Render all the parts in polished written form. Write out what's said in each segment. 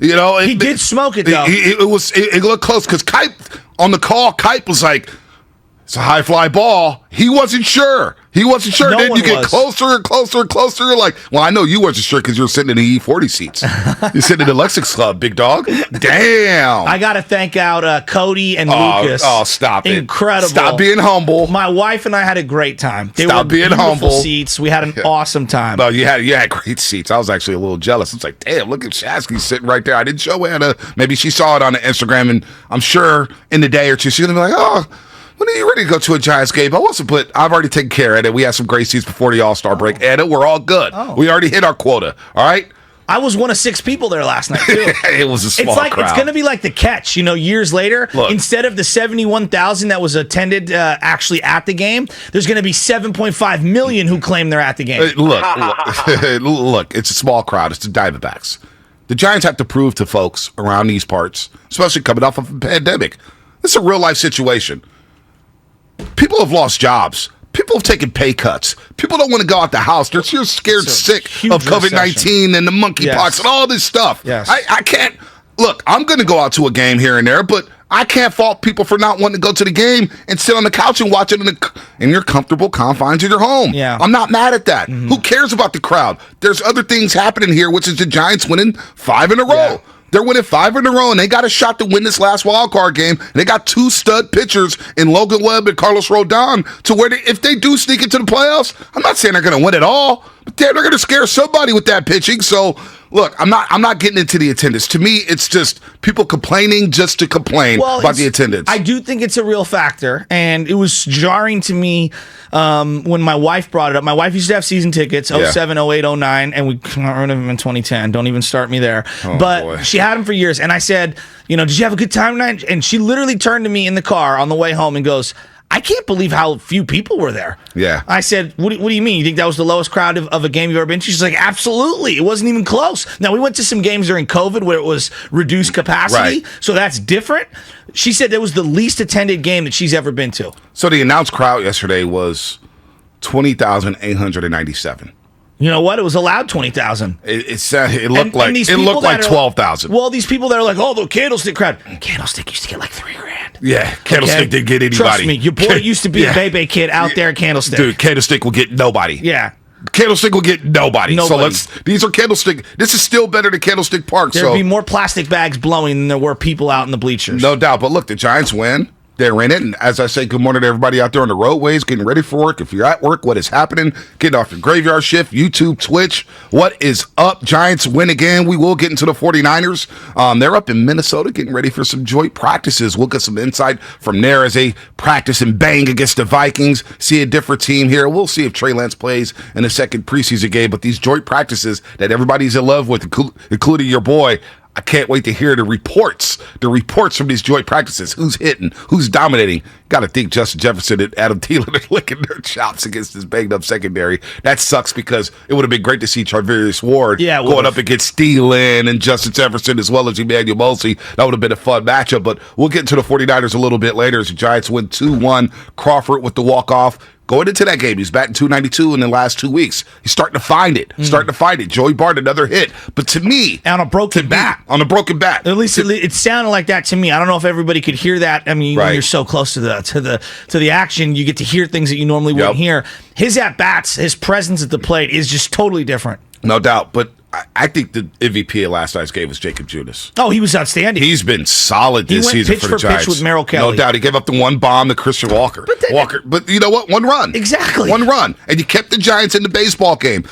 You know, he did smoke it though. It looked close because Kipe on the call. Kipe was like, "It's a high fly ball." He wasn't sure. No Then you get was. closer and closer and closer. You're like, well, I know you wasn't sure because you're sitting in the E40 seats. You're sitting in the Lexus Club, big dog. Damn. I got to thank out Cody and Lucas. Oh, stop it. Incredible. Stop being humble. My wife and I had a great time. They Stop were being beautiful humble. seats. We had an awesome time. No, you had great seats. I was actually a little jealous. I was like, damn, look at Shasky sitting right there. I didn't show Anna. Maybe she saw it on the Instagram, and I'm sure in the day or two she's gonna be like, oh, when are you ready to go to a Giants game? I've already taken care of it. We had some great seats before the All-Star break. Anna, we're all good. We already hit our quota. All right. I was one of 6 people there last night, too. It was a small crowd. It's going to be like the Catch, years later. Look. Instead of the 71,000 that was attended actually at the game, there's going to be 7.5 million who claim they're at the game. Look, it's a small crowd. It's the Diamondbacks. The Giants have to prove to folks around these parts, especially coming off of a pandemic. This is a real-life situation. People have lost jobs. People have taken pay cuts. People don't want to go out the house. They're just scared sick of COVID-19 and the monkeypox and all this stuff. Yes. I can't. Look, I'm going to go out to a game here and there, but I can't fault people for not wanting to go to the game and sit on the couch and watch it in your comfortable confines of your home. Yeah. I'm not mad at that. Who cares about the crowd? There's other things happening here, which is the Giants winning 5 in a row. Yeah. They're winning 5 in a row, and they got a shot to win this last wild card game. And they got 2 stud pitchers in Logan Webb and Carlos Rodon to where if they do sneak into the playoffs, I'm not saying they're going to win it all, but they're going to scare somebody with that pitching. So, look, I'm not getting into the attendance. To me, it's just people complaining just to complain about the attendance. I do think it's a real factor, and it was jarring to me when my wife brought it up. My wife used to have season tickets, 07, 08, 09, and we got rid of them in 2010. Don't even start me there. But she had them for years, and I said, did you have a good time tonight? And she literally turned to me in the car on the way home and goes, I can't believe how few people were there. Yeah. I said, what do you mean? You think that was the lowest crowd of a game you've ever been to? She's like, absolutely. It wasn't even close. Now, we went to some games during COVID where it was reduced capacity, so that's different. She said it was the least attended game that she's ever been to. So the announced crowd yesterday was 20,897. You know what? It was allowed 20,000. It looked like 12,000. Well, these people that are like, the Candlestick crowd. Candlestick used to get like $3,000. Yeah, Candlestick didn't get anybody. Trust me, your boy used to be a Bebe kid out there at Candlestick. Dude, Candlestick will get nobody. Yeah. Candlestick will get nobody. So these are Candlestick. This is still better than Candlestick Park. There'd be more plastic bags blowing than there were people out in the bleachers. No doubt. But look, the Giants win. They're in it. And as I say, good morning to everybody out there on the roadways, getting ready for work. If you're at work, what is happening? Getting off your graveyard shift, YouTube, Twitch. What is up? Giants win again. We will get into the 49ers. They're up in Minnesota getting ready for some joint practices. We'll get some insight from there as they practice and bang against the Vikings. See a different team here. We'll see if Trey Lance plays in the second preseason game. But these joint practices that everybody's in love with, including your boy, I can't wait to hear the reports from these joint practices. Who's hitting? Who's dominating? Got to think Justin Jefferson and Adam Thielen are licking their chops against this banged up secondary. That sucks because it would have been great to see Charvarius Ward going up against Thielen and Justin Jefferson as well as Emmanuel Mosley. That would have been a fun matchup, but we'll get into the 49ers a little bit later as the Giants win 2-1. Crawford with the walk-off. Going into that game, he's batting .292 in the last 2 weeks. He's starting to find it. Joey Bart, another hit. But to me... On a broken bat. At least it sounded like that to me. I don't know if everybody could hear that. I mean, when you're so close to the action, you get to hear things that you normally wouldn't hear. His at-bats, his presence at the plate is just totally different. No doubt. But I think the MVP of last night's game was Jacob Junis. Oh, he was outstanding. He's been solid this season for the Giants. Pitch with Merrill Kelly. No doubt. He gave up the one bomb to Christian Walker. But you know what? One run. Exactly. One run. And you kept the Giants in the baseball game.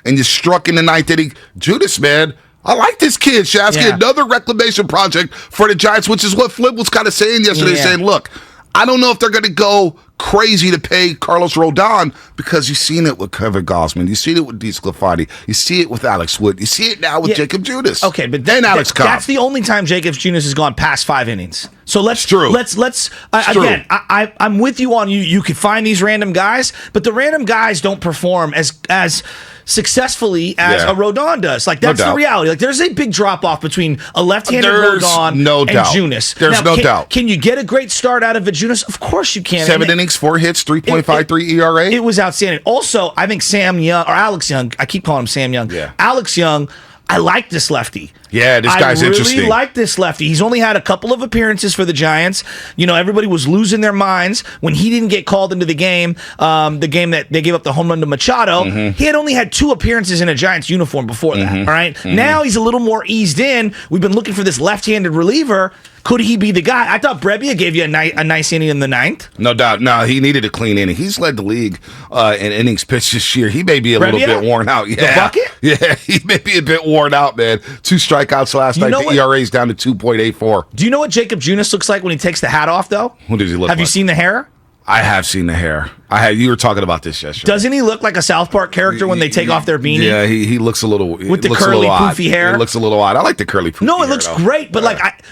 And you struck in the ninth inning. Junis, man, I like this kid, Shasky. Another reclamation project for the Giants, which is what Flip was kind of saying yesterday, saying, look, I don't know if they're going to go crazy to pay Carlos Rodon because you've seen it with Kevin Gossman. You've seen it with DeSclafani. You see it with Alex Wood. You see it now with Jacob Junis. Okay, but then Alex Cobb. That's the only time Jacob Junis has gone past 5 innings. So let's again. I'm with you on you could find these random guys, but the random guys don't perform as successfully as a Rodon does. Like, that's the reality. Like, there's a big drop off between a left-handed Rodon and Junis. There's no doubt. Can you get a great start out of a Junis? Of course you can. 7 innings, 4 hits, 3.53 ERA. It was outstanding. Also, I think Alex Young, I keep calling him Sam Young. Yeah. Alex Young, I like this lefty. Yeah, this guy's interesting. I really like this lefty. He's only had a couple of appearances for the Giants. Everybody was losing their minds when he didn't get called into the game that they gave up the home run to Machado. He had only had 2 appearances in a Giants uniform before that, all right? Now he's a little more eased in. We've been looking for this left-handed reliever. Could he be the guy? I thought Brebbia gave you a nice inning in the 9th. No doubt. No, he needed a clean inning. He's led the league in innings pitched this year. He may be a little bit worn out. Yeah. The bucket? Yeah, he may be a bit worn out, man. 2 strikeouts last night. The ERA's down to 2.84. Do you know what Jacob Junis looks like when he takes the hat off, though? What does he look like? Have you seen the hair? I have seen the hair. You were talking about this yesterday. Doesn't he look like a South Park character when they take off their beanie? Yeah, he looks a little with the curly poofy hair. It looks a little odd. I like the curly poofy hair. No, it looks great, but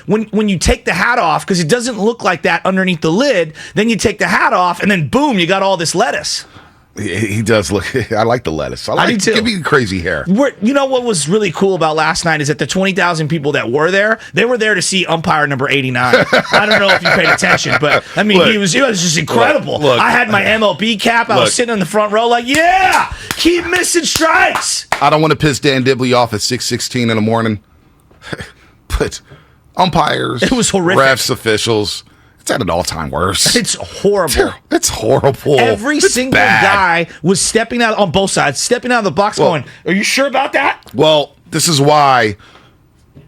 when you take the hat off, because it doesn't look like that underneath the lid, then you take the hat off, and then boom, you got all this lettuce. He does look. I like the lettuce. I do too. Give me crazy hair. You know what was really cool about last night is that the 20,000 people that were there, they were there to see umpire number 89. I don't know if you paid attention, but I mean, he was just incredible. Look, I had my MLB cap. I was sitting in the front row, like, yeah, keep missing strikes. I don't want to piss Dan Dibley off at 6:16 in the morning, but umpires, it was horrific. Refs, officials. It's at an all-time worst. It's horrible. It's horrible. Every single guy was stepping out on both sides, stepping out of the box going, are you sure about that? Well, this is why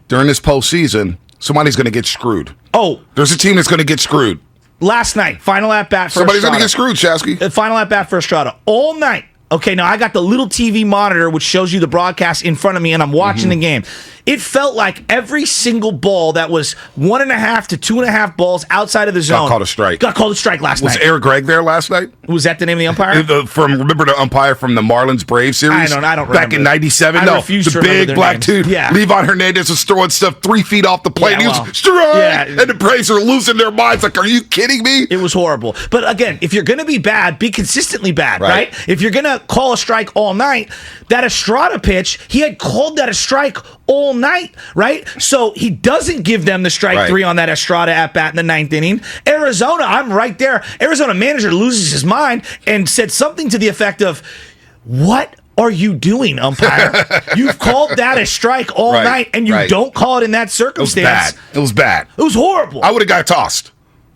during this postseason, somebody's going to get screwed. Oh. There's a team that's going to get screwed. Last night, final at-bat for Somebody's Estrada. going to get screwed, Shasky. Final at-bat for Estrada. All night. Okay, now I got the little TV monitor which shows you the broadcast in front of me, and I'm watching the game. It felt like every single ball that was 1.5 to 2.5 balls outside of the zone got called a strike. Got called a strike last night. Was Eric Gregg there last night? Was that the name of the umpire? Remember the umpire from the Marlins Braves series? I don't Back in '97. No, the big black names. dude. Yeah. Levon Hernandez was throwing stuff 3 feet off the plate. Yeah, He was strike, and the Braves are losing their minds. Like, are you kidding me? It was horrible. But again, if you're going to be bad, be consistently bad, right? If you're going to call a strike all night, that Estrada pitch, he had called that a strike all night, right? So he doesn't give them the strike 3 on that Estrada at bat in the 9th inning. Arizona, I'm right there. Arizona manager loses his mind and said something to the effect of, what are you doing, umpire? You've called that a strike all night, and you don't call it in that circumstance. It was bad. It was horrible. I would have got tossed.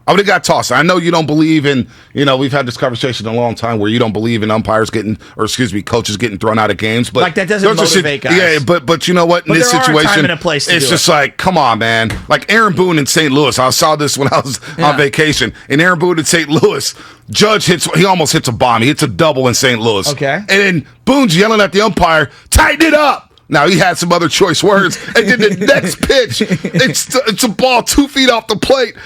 I know you don't believe in, we've had this conversation a long time where you don't believe in coaches getting thrown out of games. But like that doesn't motivate guys. Yeah, but you know what? In this situation, time and a place to it's do just like, come on, man. Like Aaron Boone in St. Louis. I saw this when I was on vacation. And Aaron Boone in St. Louis, he almost hits a bomb. He hits a double in St. Louis. Okay. And then Boone's yelling at the umpire, tighten it up. Now, he had some other choice words. And then the next pitch, it's a ball 2 feet off the plate.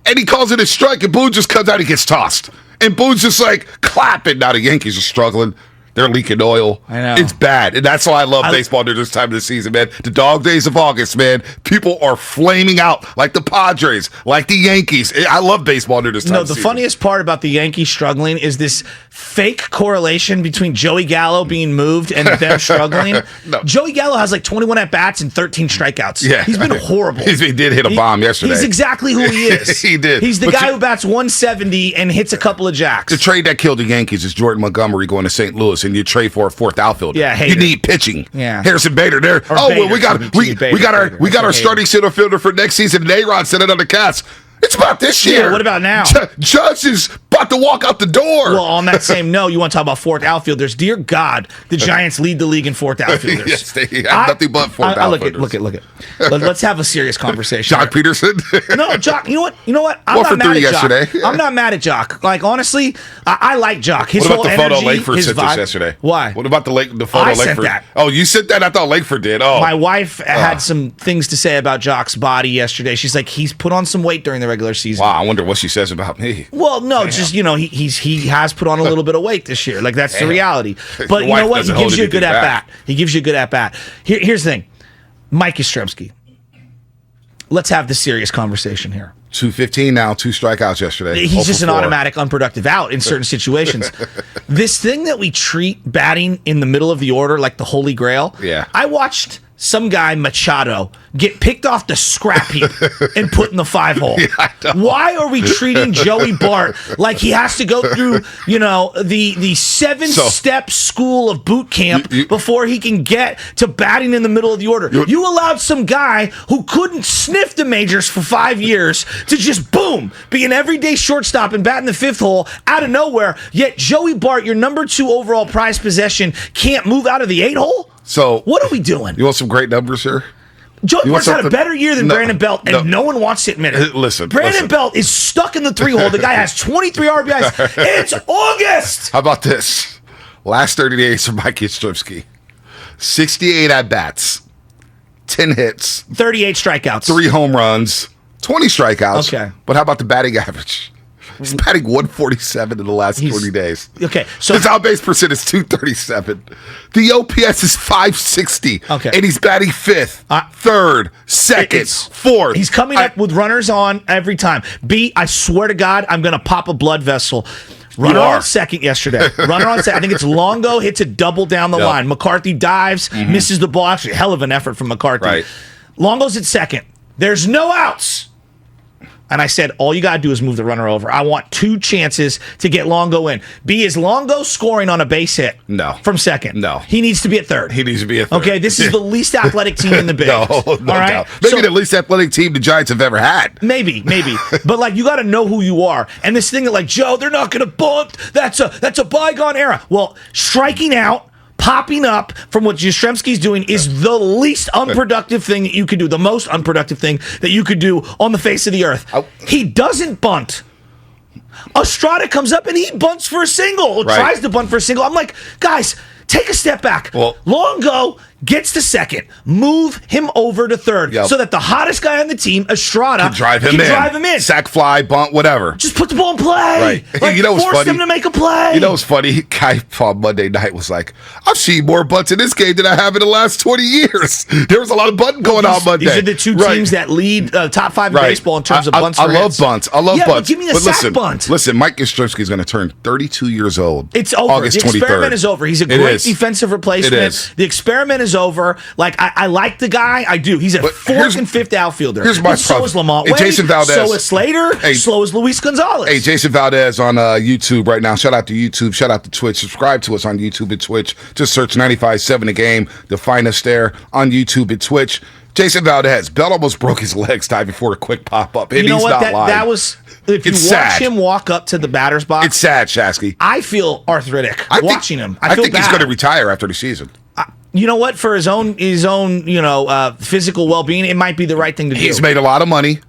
And he calls it a strike, and Boone just comes out and gets tossed. And Boone's just like clapping. Now the Yankees are struggling. They're leaking oil. I know. It's bad. And that's why I love baseball during this time of the season, man. The dog days of August, man. People are flaming out like the Padres, like the Yankees. I love baseball during this time of the season. Funniest part about the Yankees struggling is this fake correlation between Joey Gallo being moved and them struggling. No. Joey Gallo has like 21 at-bats and 13 strikeouts. Yeah. He's been horrible. He did hit a bomb yesterday. He's exactly who he is. He did. He's the guy who bats 170 and hits a couple of jacks. The trade that killed the Yankees is Jordan Montgomery going to St. Louis, and you trade for a 4th outfielder. Yeah, you need pitching. Yeah, Harrison Bader there. We got our starting center fielder for next season. And A-Rod said it on the Cats. It's about this year. Yeah, what about now? Judge is about to walk out the door. Well, on that same note, you want to talk about 4th outfielders. Dear God, the Giants lead the league in 4th outfielders. Yes, they have nothing but 4th outfielders. Look it. Let's have a serious conversation. Jock Peterson? No, Jock. You know what? I'm not mad at Jock. I'm not mad at Jock. Like, honestly, I like Jock. His whole energy, photo Lakeford sent us yesterday? Why? What about the photo I Lakeford? sent that. Oh, you sent that? I thought Lakeford did. Oh. My wife had some things to say about Jock's body yesterday. She's like, he's put on some weight during the regular season. Wow, I wonder what she says about me. Well, no, just, he has put on a little bit of weight this year. Like, that's the reality. But you know what? He gives you a good at-bat. He gives you a good at-bat. Here's the thing. Mike Yastrzemski. Let's have the serious conversation here. 215 now, 2 strikeouts yesterday. He's just an automatic unproductive out in certain situations. This thing that we treat batting in the middle of the order like the Holy Grail. Yeah. I watched some guy, Machado, get picked off the scrap heap and put in the 5-hole? Yeah, why are we treating Joey Bart like he has to go through, the 7-step school of boot camp before he can get to batting in the middle of the order? You allowed some guy who couldn't sniff the majors for 5 years to just, boom, be an everyday shortstop and bat in the 5th hole out of nowhere, yet Joey Bart, your number 2 overall prize possession, can't move out of the 8-hole? So what are we doing? You want some great numbers here? Joey Bart's had a better year than Brandon Belt, and no one wants to admit it. Brandon Belt is stuck in the 3-hole. The guy has 23 RBIs. It's August. How about this? Last 30 days for Mike Yastrzemski. 68 at-bats, 10 hits. 38 strikeouts. 3 home runs, 20 strikeouts. Okay. But how about the batting average? He's batting 147 in the last 20 days. Okay, so his out-base percent is 237. The OPS is 560. Okay. And he's batting 5th, 3rd, 2nd, 4th. He's coming up with runners on every time. I swear to God, I'm going to pop a blood vessel. Runner on second yesterday. Runner on second. I think it's Longo hits a double down the line. McCarthy dives, misses the ball. Actually, hell of an effort from McCarthy. Right. Longo's at second. There's no outs. And I said, all you got to do is move the runner over. I want 2 chances to get Longo in. Is Longo scoring on a base hit? No. From second? No. He needs to be at third. He needs to be at third. Okay, this is the least athletic team in the bigs. No doubt. Maybe the least athletic team the Giants have ever had. Maybe. But, you got to know who you are. And this thing that, Joe, they're not going to bunt. That's a bygone era. Well, striking out, popping up from what Yastrzemski's doing is the least unproductive thing that you could do, the most unproductive thing that you could do on the face of the earth. He doesn't bunt. Estrada comes up and he bunts for a single, or tries to bunt for a single. I'm like, guys, take a step back. Well, Longo gets to second. Move him over to third so that the hottest guy on the team, Estrada, can drive him in. Sack fly, bunt, whatever. Just put the ball in play. Right. You know what's funny? Force them to make a play. You know what's funny? Guy on Monday night was like, I've seen more bunts in this game than I have in the last 20 years. There was a lot of bunting going on Monday. These are the 2 teams that lead top 5 in baseball in terms of bunts. I love bunts. I love bunts. But give me a sack bunt. Listen, Mike Yastrzemski is going to turn 32 years old. It's over. August 23rd. The experiment is over. He's a great defensive replacement. It is. The experiment is over. I like the guy. I do. He's a 4th and 5th outfielder. Here's my problem. So is Lamont Wade. Jason Valdez. So is Slater. So is Luis Gonzalez. Hey, Jason Valdez on YouTube right now. Shout out to YouTube. Shout out to Twitch. Subscribe to us on YouTube and Twitch. Just search 95.7 The Game to find us there on YouTube and Twitch. Jason Valdez. Bell almost broke his legs time before a quick pop-up. And you know he's what? not lying. That was... If you watch him walk up to the batter's box... It's sad, Shasky. I feel arthritic watching him. I feel think bad. he's going to retire after the season. You know what? For his own, physical well-being, it might be the right thing to do. He's made a lot of money.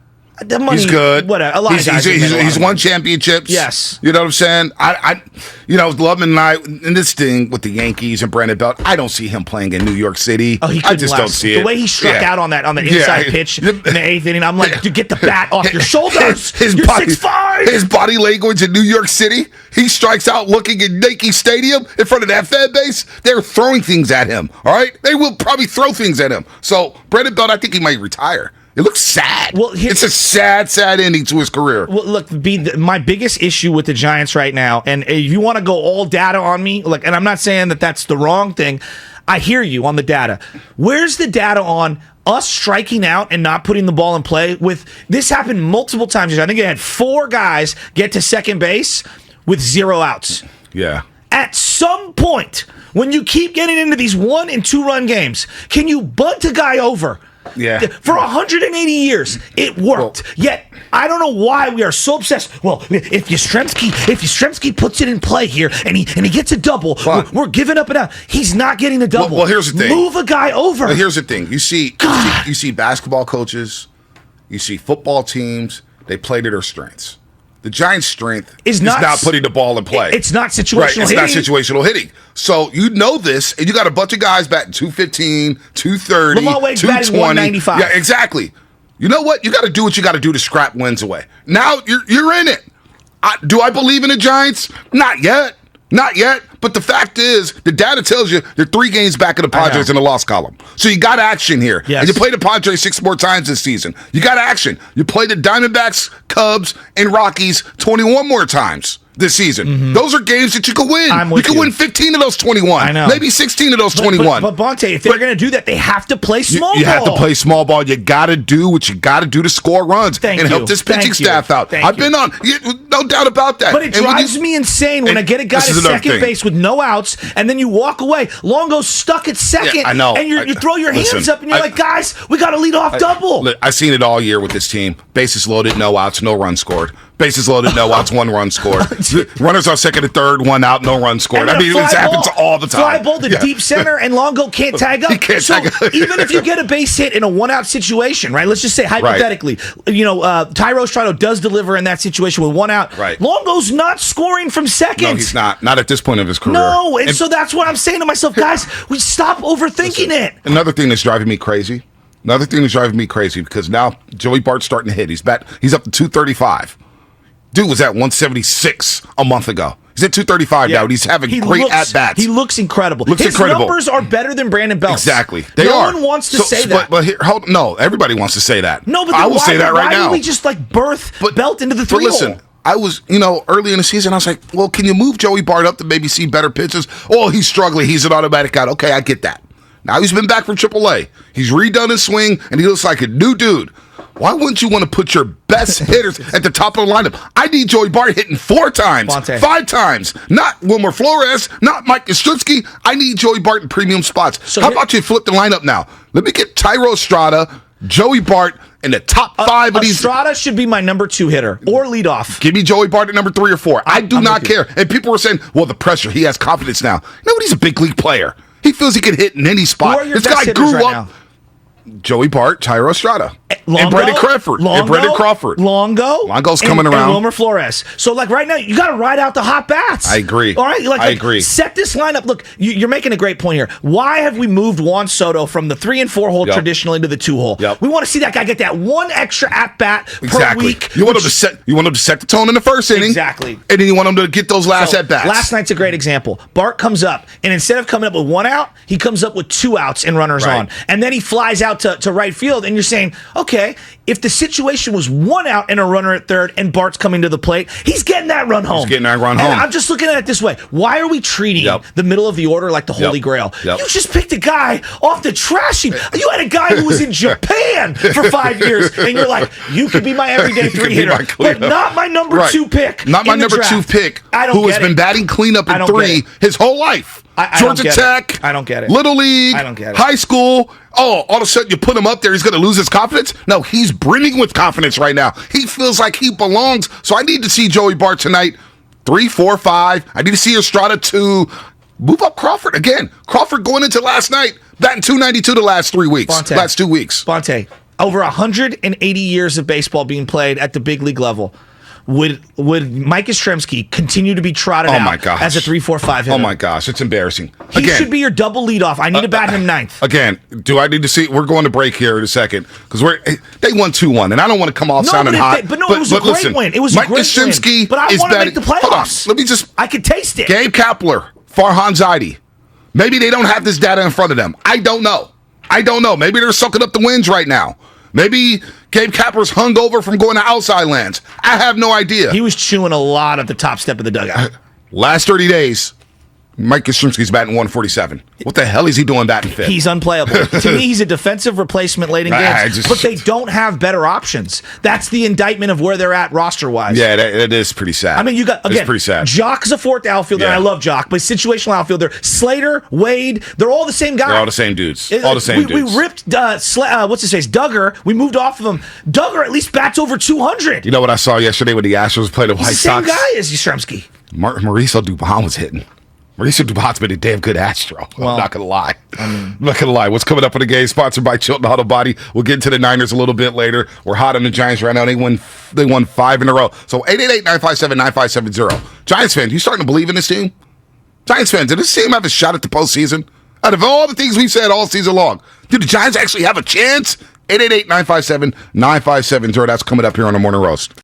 The money, he's good. Whatever. A lot of guys he's won championships. Yes. You know what I'm saying? Lubman and I, in this thing with the Yankees and Brandon Belt, I don't see him playing in New York City. Oh, I just don't see it. The way he struck out on the inside pitch in the 8th inning, I'm like, dude, get the bat off your shoulders. You're 6'5". His body language in New York City, he strikes out looking at Yankee Stadium in front of that fan base. They're throwing things at him, all right? They will probably throw things at him. So, Brandon Belt, I think he might retire. It looks sad. Well, it's a sad ending to his career. Well, look, my biggest issue with the Giants right now, and if you want to go all data on me, and I'm not saying that that's the wrong thing. I hear you on the data. Where's the data on us striking out and not putting the ball in play? This happened multiple times. I think they had 4 guys get to second base with 0 outs. Yeah. At some point, when you keep getting into these 1 and 2 run games, can you bunt a guy over? Yeah. For 180 years, it worked. Yet, I don't know why we are so obsessed. Well, if Yastrzemski puts it in play here and he gets a double, we're giving up and out. He's not getting a double. Well, here's the thing. Move a guy over. Well, here's the thing. You see basketball coaches, you see football teams, they play to their strengths. The Giants' strength is not putting the ball in play. It's not situational hitting. It's not situational hitting. So you know this, and you got a bunch of guys batting 215, 230, Lamont Wade's 220. batting 195. Yeah, exactly. You know what? You got to do what you got to do to scrap wins away. Now you're in it. Do I believe in the Giants? Not yet. Not yet, but the fact is, the data tells you they're 3 games back of the Padres in the loss column. So you got action here. Yes. And you play the Padres 6 more times this season. You got action. You play the Diamondbacks, Cubs, and Rockies 21 more times this season. Those are games that you could win. You could win 15 of those 21. I know. Maybe 16 of those 21. But Bonte, if they're going to do that, they have to play small ball. You have to play small ball. You got to do what you got to do to score runs and help this pitching staff out. I've been on, no doubt about that. But it drives me insane when I get a guy to second base with no outs, and then you walk away. Longo's stuck at second, I know. And you throw your hands up, and you're like, guys, we got to lead off double. I've seen it all year with this team. Bases loaded, no outs, no runs scored. Bases loaded, no outs, 1 run scored. Runners on second and third, 1 out, no run scored. I mean, it happens all the time. Fly ball to deep center, and Longo can't tag up. He can't tag up. Even if you get a base hit in a 1-out situation, right? Let's just say hypothetically, Tyro Strado does deliver in that situation with 1 out. Right. Longo's not scoring from second. No, he's not. Not at this point of his career. No, and so that's what I'm saying to myself, guys. We stop overthinking it. Another thing that's driving me crazy. Because now Joey Bart's starting to hit. He's up to 235. Dude was at 176 a month ago. He's at 235 now, and he's having great at-bats. He looks incredible. His incredible. Numbers are better than Brandon Belt's. Exactly. No one wants to say that. But here, no, everybody wants to say that. No, but I will say that right now. Why do we just birth Belt into the 3-hole? Listen, I was, early in the season, I was like, well, can you move Joey Bart up to maybe see better pitches? Oh, he's struggling. He's an automatic out. Okay, I get that. Now he's been back from AAA. He's redone his swing, and he looks like a new dude. Why wouldn't you want to put your best hitters at the top of the lineup? I need Joey Bart hitting 4 times, Bonte. 5 times. Not Wilmer Flores, not Mike Yastrzemski. I need Joey Bart in premium spots. So how about you flip the lineup now? Let me get Tyro Estrada, Joey Bart in the top 5 of these. Estrada should be my number 2 hitter or leadoff. Give me Joey Bart at number 3 or 4. I do not care. And people were saying, well, the pressure. He has confidence now. He's a big league player. He feels he can hit in any spot. Who are your this best guy grew right up. Now? Joey Bart, Tyro Estrada, Longo, and Brandon Crawford, Longo's coming around. And Wilmer Flores. So, right now, you got to ride out the hot bats. I agree. All right? I agree. Set this lineup. Look, you're making a great point here. Why have we moved Juan Soto from the 3 and 4 hole traditionally to the 2 hole? Yep. We want to see that guy get that 1 extra at-bat per week. You want him to set the tone in the first inning. Exactly. And then you want him to get those last at-bats. Last night's a great example. Bart comes up, and instead of coming up with 1 out, he comes up with 2 outs and runners on. And then he flies out to right field, and you're saying, okay, if the situation was 1 out and a runner at third and Bart's coming to the plate, he's getting that run home. And I'm just looking at it this way. Why are we treating the middle of the order like the Holy Grail? You just picked a guy off the trash heap. You had a guy who was in Japan for 5 years, and you're like, you could be my everyday 3 hitter, but not my number 2 pick. Not my number 2 pick, who has been batting cleanup in 3 his whole life. Georgia Tech. I don't get it. Little League. I don't get it. High school. Oh, all of a sudden you put him up there, he's going to lose his confidence? No, he's brimming with confidence right now. He feels like he belongs. So I need to see Joey Bart tonight. 3, 4, 5. I need to see Estrada 2. Move up Crawford again. Crawford going into last night, batting 292 the last 3 weeks. Last 2 weeks. Bonte, over 180 years of baseball being played at the big league level. Would Mike Yastrzemski continue to be trotted out as a 3, 4, 5 hitter? Oh my gosh, it's embarrassing. He should be your double leadoff. I need to bat him 9th. Again, do I need to see? We're going to break here in a second because they won 2-1, and I don't want to come off sounding hot. It was a great win. It was Mike a great Yastrzemski win. But I want to make the playoffs. Hold on, I could taste it. Gabe Kapler, Farhan Zaidi. Maybe they don't have this data in front of them. I don't know. Maybe they're sucking up the wins right now. Maybe Gabe Kapler's hungover from going to outside lands. I have no idea. He was chewing a lot at the top step of the dugout. Last 30 days, Mike Yastrzemski's batting 147. What the hell is he doing batting 5th? He's unplayable. To me, he's a defensive replacement late in games. But they don't have better options. That's the indictment of where they're at roster-wise. Yeah, that is pretty sad. I mean, you got, again, it's pretty sad. Jock's a 4th outfielder, and I love Jock, but situational outfielder. Slater, Wade, they're all the same guy. They're all the same dudes. We ripped, what's his face, Duggar. We moved off of him. Duggar at least bats over 200. You know what I saw yesterday when the Astros played the White Sox? He's the same guy as Yastrzemski. Mauricio Dubon was hitting. Mauricio Dubon's been a damn good Astro. I'm not going to lie. I'm not going to lie. What's coming up in the game? Sponsored by Chilton Auto Body. We'll get into the Niners a little bit later. We're hot on the Giants right now. They won 5 in a row. So 888-957-9570. Giants fans, you starting to believe in this team? Giants fans, did this team have a shot at the postseason? Out of all the things we've said all season long, do the Giants actually have a chance? 888-957-9570. That's coming up here on the Morning Roast.